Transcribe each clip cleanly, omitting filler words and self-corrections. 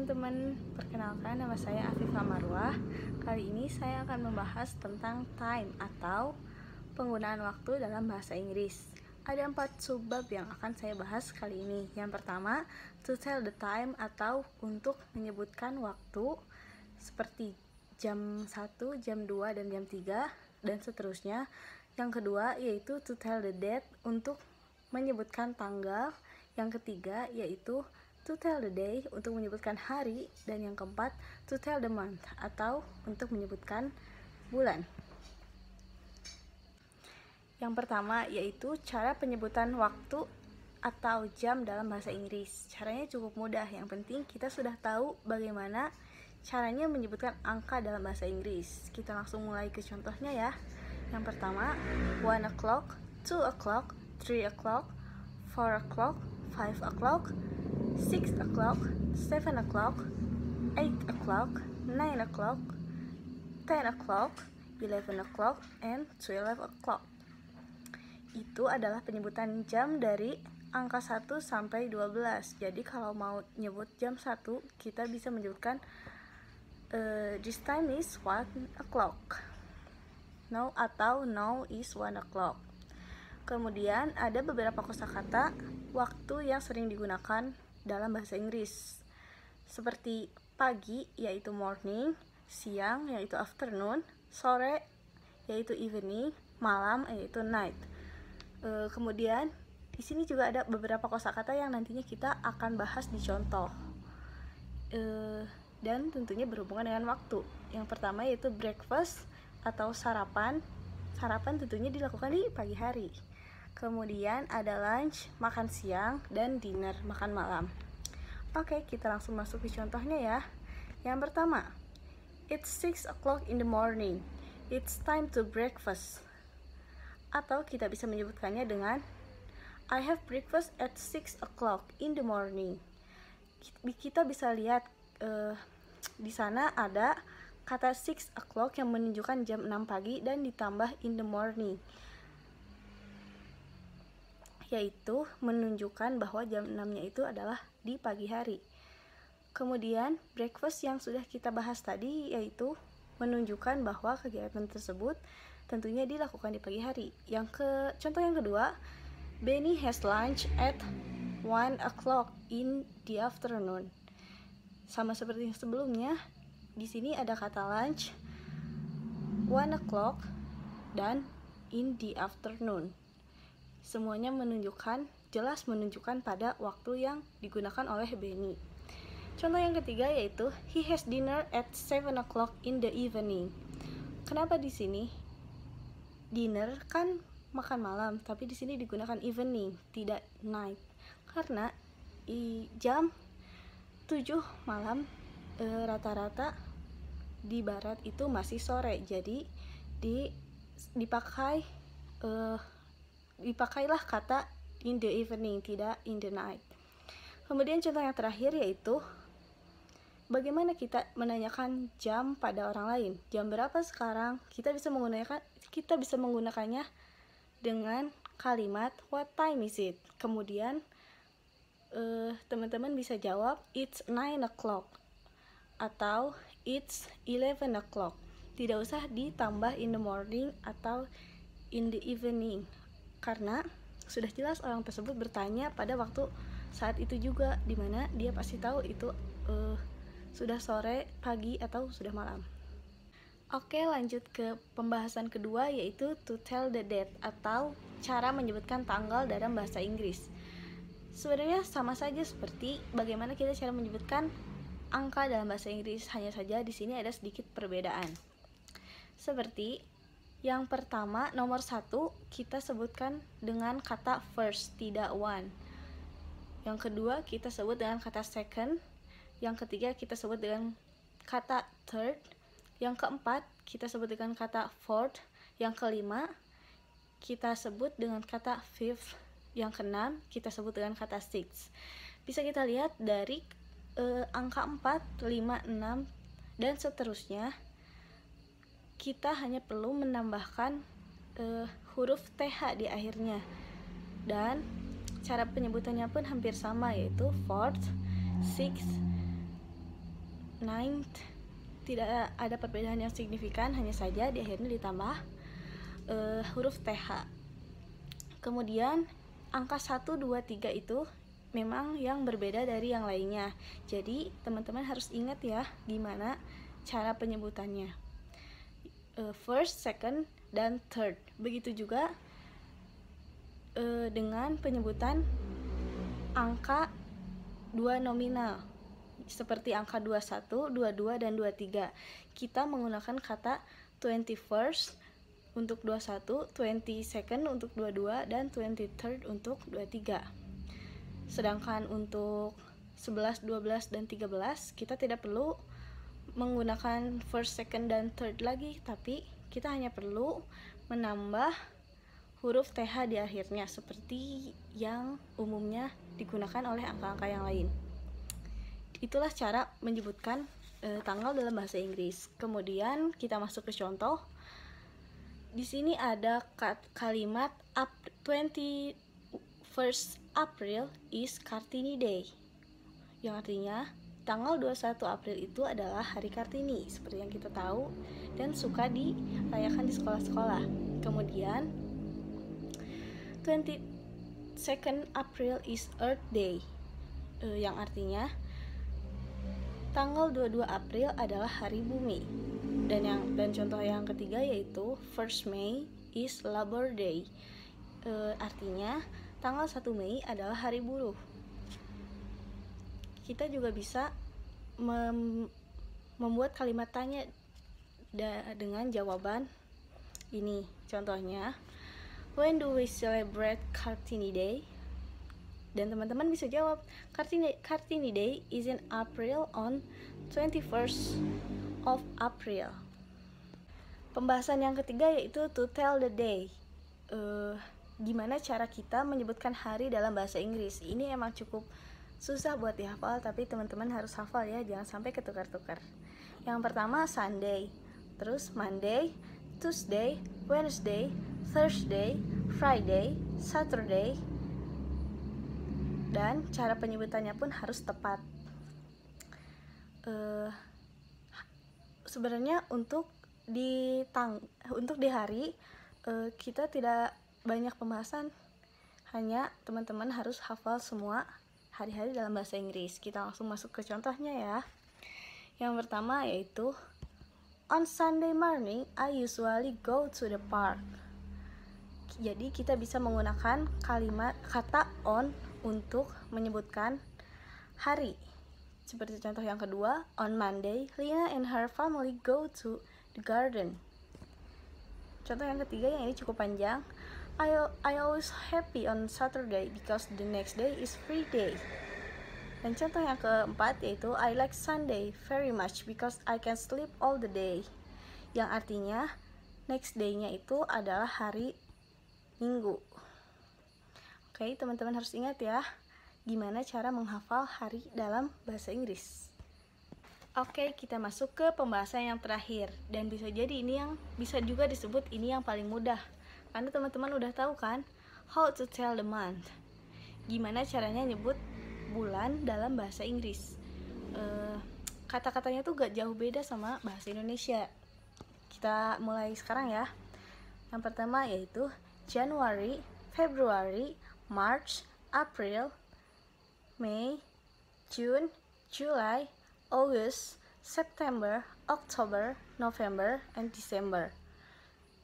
teman-teman, perkenalkan nama saya Afifah Marwah. Kali ini saya akan membahas tentang time atau penggunaan waktu dalam bahasa Inggris. Ada 4 subbab yang akan saya bahas kali ini. Yang pertama, to tell the time atau untuk menyebutkan waktu seperti jam 1, jam 2, dan jam 3 dan seterusnya. Yang kedua yaitu to tell the date untuk menyebutkan tanggal. Yang ketiga yaitu to tell the day untuk menyebutkan hari, dan yang keempat to tell the month atau untuk menyebutkan bulan. Yang pertama yaitu cara penyebutan waktu atau jam dalam bahasa Inggris. Caranya cukup mudah, yang penting kita sudah tahu bagaimana caranya menyebutkan angka dalam bahasa Inggris. Kita langsung mulai ke contohnya ya. Yang pertama, 1 o'clock, 2 o'clock, 3 o'clock, 4 o'clock, 5 o'clock, 6 o'clock, 7 o'clock, 8 o'clock, 9 o'clock, 10 o'clock, 11 o'clock, and 12 o'clock. Itu adalah penyebutan jam dari angka 1 sampai 12. Jadi kalau mau nyebut jam 1, kita bisa menyebutkan this time is 1 o'clock. No atau now is 1 o'clock. Kemudian ada beberapa kosakata waktu yang sering digunakan dalam bahasa Inggris, seperti pagi yaitu morning, siang yaitu afternoon, sore yaitu evening, malam yaitu night. Kemudian di sini juga ada beberapa kosakata yang nantinya kita akan bahas di contoh, dan tentunya berhubungan dengan waktu. Yang pertama yaitu breakfast atau sarapan. Sarapan tentunya dilakukan di pagi hari. Kemudian ada lunch, makan siang, dan dinner, makan malam. Oke, kita langsung masuk ke contohnya ya. Yang pertama, it's 6 o'clock in the morning. It's time to breakfast. Atau kita bisa menyebutkannya dengan I have breakfast at 6 o'clock in the morning. Kita bisa lihat di sana ada kata 6 o'clock yang menunjukkan jam 6 pagi dan ditambah in the morning, yaitu menunjukkan bahwa jam 6-nya itu adalah di pagi hari. Kemudian breakfast yang sudah kita bahas tadi yaitu menunjukkan bahwa kegiatan tersebut tentunya dilakukan di pagi hari. Contoh yang kedua, Benny has lunch at 1 o'clock in the afternoon. Sama seperti yang sebelumnya, di sini ada kata lunch, 1 o'clock, dan in the afternoon. Semuanya jelas menunjukkan pada waktu yang digunakan oleh Benny. Contoh yang ketiga yaitu he has dinner at 7 o'clock in the evening. Kenapa di sini dinner kan makan malam, tapi di sini digunakan evening, tidak night. Karena jam 7 malam rata-rata di barat itu masih sore. Jadi dipakailah kata in the evening, tidak in the night. Kemudian contoh yang terakhir yaitu bagaimana kita menanyakan jam pada orang lain. Jam berapa sekarang? Kita bisa menggunakannya dengan kalimat what time is it? Kemudian teman-teman bisa jawab it's 9 o'clock atau it's 11 o'clock. Tidak usah ditambah in the morning atau in the evening, karena sudah jelas orang tersebut bertanya pada waktu saat itu juga, dimana dia pasti tahu itu sudah sore, pagi, atau sudah malam. Oke, lanjut ke pembahasan kedua yaitu to tell the date atau cara menyebutkan tanggal dalam bahasa Inggris. Sebenarnya sama saja seperti bagaimana kita cara menyebutkan angka dalam bahasa Inggris, hanya saja di sini ada sedikit perbedaan. Seperti yang pertama, nomor 1 kita sebutkan dengan kata first, tidak one. Yang kedua kita sebut dengan kata second. Yang ketiga kita sebut dengan kata third. Yang keempat kita sebut dengan kata fourth. Yang kelima kita sebut dengan kata fifth. Yang keenam kita sebut dengan kata sixth. Bisa kita lihat dari angka 4, 5, 6, dan seterusnya. Kita hanya perlu menambahkan huruf TH di akhirnya, dan cara penyebutannya pun hampir sama, yaitu fourth, sixth, ninth tidak ada perbedaan yang signifikan, hanya saja di akhirnya ditambah huruf TH. Kemudian angka 1, 2, 3 itu memang yang berbeda dari yang lainnya. Jadi teman-teman harus ingat ya gimana cara penyebutannya. First, second, dan third. Begitu juga dengan penyebutan angka 2 nominal seperti angka 21, 22, dan 23. Kita menggunakan kata 21st untuk 21, 22nd untuk 22, dan 23rd untuk 23. Sedangkan untuk 11, 12, dan 13 kita tidak perlu menggunakan first, second, dan third lagi, tapi kita hanya perlu menambah huruf TH di akhirnya seperti yang umumnya digunakan oleh angka-angka yang lain. Itulah cara menyebutkan tanggal dalam bahasa Inggris. Kemudian kita masuk ke contoh. Di sini ada kalimat 21st April is Kartini Day, yang artinya tanggal 21 April itu adalah hari Kartini, seperti yang kita tahu dan suka dirayakan di sekolah-sekolah. Kemudian 22nd April is Earth Day, yang artinya tanggal 22 April adalah hari bumi. Dan contoh yang ketiga yaitu 1st May is Labor Day, artinya tanggal 1 Mei adalah hari buruh. Kita juga bisa membuat kalimat tanya dengan jawaban ini. Contohnya, when do we celebrate Kartini Day? Dan teman-teman bisa jawab, Kartini Day is in April on 21st of April. Pembahasan yang ketiga yaitu to tell the day. Gimana cara kita menyebutkan hari dalam bahasa Inggris? Ini emang cukup susah buat dihafal, tapi teman-teman harus hafal ya, jangan sampai ketukar-tukar. Yang pertama Sunday, terus Monday, Tuesday, Wednesday, Thursday, Friday, Saturday, dan cara penyebutannya pun harus tepat. Sebenarnya untuk di hari kita tidak banyak pembahasan, hanya teman-teman harus hafal semua hari-hari dalam bahasa Inggris. Kita langsung masuk ke contohnya ya. Yang pertama yaitu on Sunday morning I usually go to the park. Jadi kita bisa menggunakan kata on untuk menyebutkan hari. Seperti contoh yang kedua, on Monday Lina and her family go to the garden. Contoh yang ketiga yang ini cukup panjang, I always happy on Saturday because the next day is free day. Dan contoh yang keempat yaitu I like Sunday very much because I can sleep all the day. Yang artinya next day-nya itu adalah hari Minggu. Oke, teman-teman harus ingat ya gimana cara menghafal hari dalam bahasa Inggris. Oke, kita masuk ke pembahasan yang terakhir, dan bisa jadi ini yang bisa juga disebut ini yang paling mudah, karena teman-teman udah tahu kan how to tell the month, gimana caranya nyebut bulan dalam bahasa Inggris. Kata-katanya tuh gak jauh beda sama bahasa Indonesia. Kita mulai sekarang ya. Yang pertama yaitu January, February, March, April, May, June, July, August, September, October, November, and December.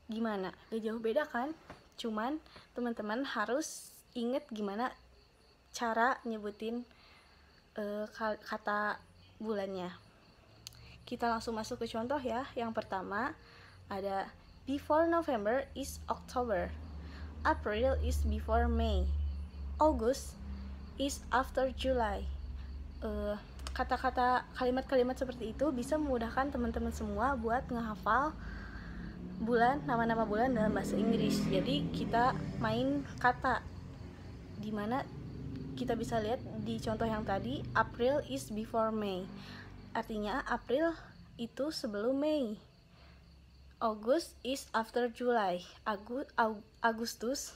Gimana? Gak jauh beda kan? Cuman teman-teman harus ingat gimana cara nyebutin kata bulannya. Kita langsung masuk ke contoh ya. Yang pertama ada before November is October, April is before May, August is after July. Kalimat-kalimat seperti itu bisa memudahkan teman-teman semua buat ngehafal bulan, nama-nama bulan dalam bahasa Inggris. Jadi kita main kata, dimana kita bisa lihat di contoh yang tadi, April is before May, artinya April itu sebelum Mei. August is after July, Agustus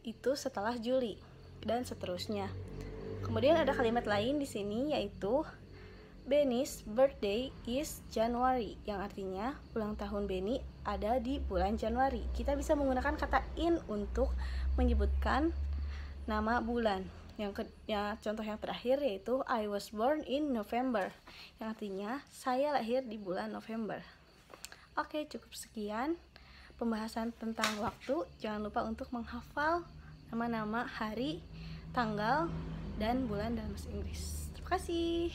itu setelah Juli, dan seterusnya. Kemudian ada kalimat lain di sini yaitu Benny's birthday is January, yang artinya ulang tahun Benny ada di bulan Januari. Kita bisa menggunakan kata in untuk menyebutkan nama bulan. Contoh yang terakhir yaitu I was born in November, yang artinya saya lahir di bulan November. Oke, cukup sekian pembahasan tentang waktu. Jangan lupa untuk menghafal nama-nama hari, tanggal, dan bulan dalam bahasa Inggris. Terima kasih.